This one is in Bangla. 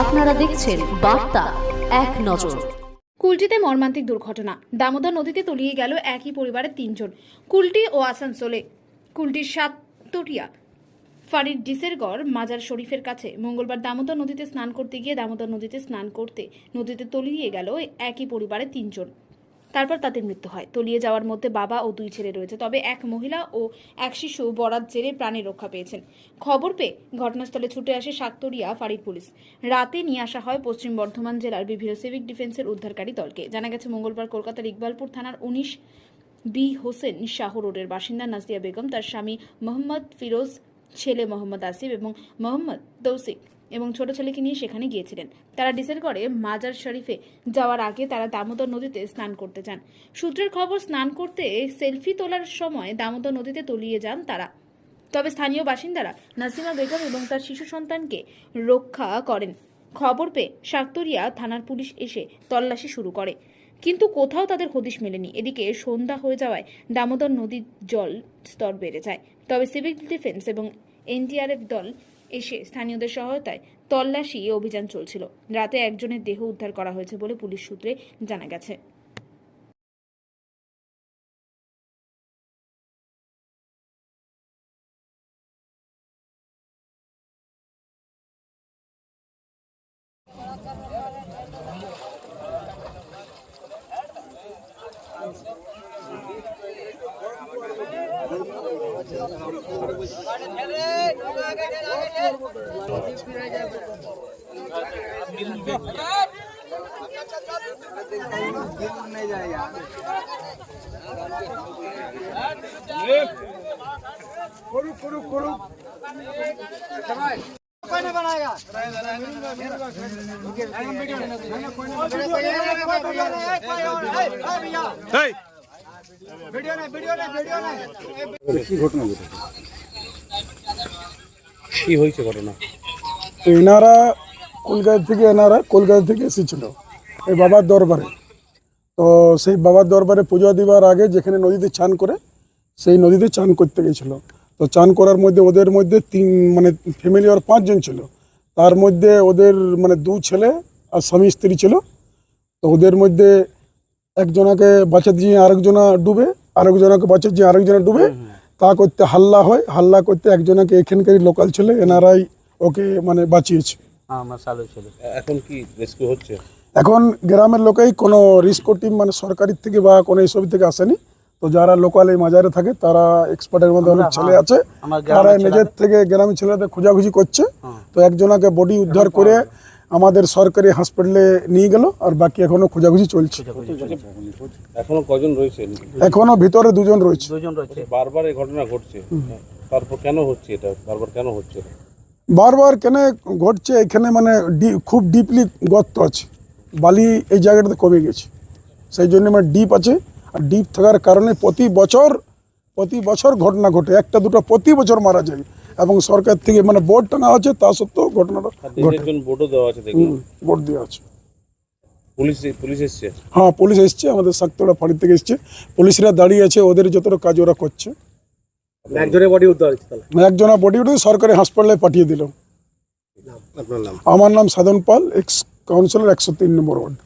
আপনারা দেখছেন বার্তা এক নজর। কুলটিতে মর্মান্তিক দুর্ঘটনা, দামোদর নদীতে তলিয়ে গেল একই পরিবারের 3 জন। কুলটি ও আসানসোলে। কুলটির সাততরিয়া ফারির ডিসেরগড় মাজার শরীফের কাছে মঙ্গলবার দামোদর নদীতে স্নান করতে গিয়ে নদীতে তলিয়ে গেল একই পরিবারের 3 জন। তারপর তাদের মৃত্যু হয়। তলিয়ে যাওয়ার মধ্যে বাবা ও 2 ছেলে রয়েছে, তবে এক মহিলা ও এক শিশু বরাত জেরে প্রাণে রক্ষা পেয়েছেন। খবর পেয়ে ঘটনাস্থলে ছুটে আসে সাততরিয়া ফাঁড়ির পুলিশ। রাতে নিয়ে আসা হয় পশ্চিম বর্ধমান জেলার বিভিন্ন সিভিক ডিফেন্সের উদ্ধারকারী দলকে। জানা গেছে, মঙ্গলবার কলকাতার ইকবালপুর থানার 19 বি হোসেন শাহ রোডের বাসিন্দা নাজিয়া বেগম, তার স্বামী মোহাম্মদ ফিরোজ, ছেলে মোহাম্মদ আসিফ এবং মোহাম্মদ তৌসিক এবং ছোট ছেলেকে নিয়ে সেখানে গিয়েছিলেন। তারা ডিসেরগড়ে মাজার শরীফে যাওয়ার আগে তারা দামোদর নদীতে স্নান করতে যান। সূত্রের খবর, স্নান করতে সেলফি তোলার সময় দামোদর নদীতে তলিয়ে যান তারা। তবে স্থানীয় বাসিন্দারা নাসিমা বেগম এবং তার শিশু সন্তানকে রক্ষা করেন। খবর পেয়ে সাততরিয়া থানার পুলিশ এসে তল্লাশি শুরু করে, কিন্তু কোথাও তাদের হদিশ মেলেনি। এদিকে সন্ধ্যা হয়ে যাওয়ায় দামোদর নদীর জল স্তর বেড়ে যায়। তবে সিভিক ডিফেন্স এবং এনডিআরএফ দল এসে স্থানীয়দের সহায়তায় তল্লাশি অভিযান চলছিল। রাতে একজনের দেহ উদ্ধার করা হয়েছে বলে পুলিশ সূত্রে জানা গেছে। কি হয়েছে ঘটনা? এনারা কলকাতা থেকে এসেছিল এই বাবার দরবারে। তো সেই বাবার দরবারে পূজা দিবার আগে যেখানে নদীতে চান করে, সেই নদীতে চান করতে গেছিল। তো চান করার মধ্যে ওদের মধ্যে ফ্যামিলি আর 5 জন ছিল। তার মধ্যে ওদের 2 ছেলে আর স্বামী স্ত্রী ছিল। তো ওদের মধ্যে একজনাকে বাঁচাতে গিয়ে আরেকজনা ডুবে, আরেকজনাকে বাঁচাতে গিয়ে আরেকজনা ডুবে। তা করতে হাল্লা হয়, হাল্লা করতে একজনাকে এখানকারই লোকাল ছেলে এনআরআই ওকে বাঁচিয়েছে। এখন কি রেস্কিউ হচ্ছে? এখন গ্রামের লোকেই কোনো রিস্ক টিম সরকারি থেকে বা কোনো এইসব থেকে আসেনি। তো যারা লোকাল এই মাজারে থাকে তারা এক্সপার্টের মধ্যে অনেক ছেলে আছে, তারা নিজের থেকে গ্রামের ছেলেদের খোঁজাখুঁজি করছে। তো একজনাকে বডি উদ্ধার করে আমাদের সরকারি হাসপাতালে নিয়ে গেল, আর বাকি এখনো খোঁজাখুঁজি চলছে। এখনো কজন রয়েছে? এখনো ভিতরে 2 জন রয়েছে। বারবার এই ঘটনা ঘটছে, তারপর কেন হচ্ছে এটা? বারবার কেন হচ্ছে? বারবার কেন ঘটছে? এখানে খুব ডিপলি গর্ত আছে, বালি এই জায়গাটাতে কমে গেছে, সেই জন্য ডিপ আছে। আর ডিপ থাকার কারণে প্রতি বছর ঘটনা ঘটে, একটা দুটো প্রতি বছর মারা যায়। এবং সরকার থেকে বোর্ড টাঙা আছে, তা সত্ত্বেও ঘটনাটা ঘটে। বোর্ডও দেওয়া আছে, দেখুন বোর্ড দেওয়া আছে। পুলিশ এসছে? হ্যাঁ, পুলিশ এসছে, আমাদের সাততরিয়া ফাঁড়ি থেকে এসছে। পুলিশরা দাঁড়িয়ে আছে, ওদের যতটা কাজ ওরা করছে। একজনের বডি উদ্ধার হচ্ছে? একজনা বডি উঠে সরকারি হাসপাতালে পাঠিয়ে দিল। আপনার নাম? আমার নাম সাধন পাল, এক্স কাউন্সিলর 103 নম্বর ওয়ার্ড।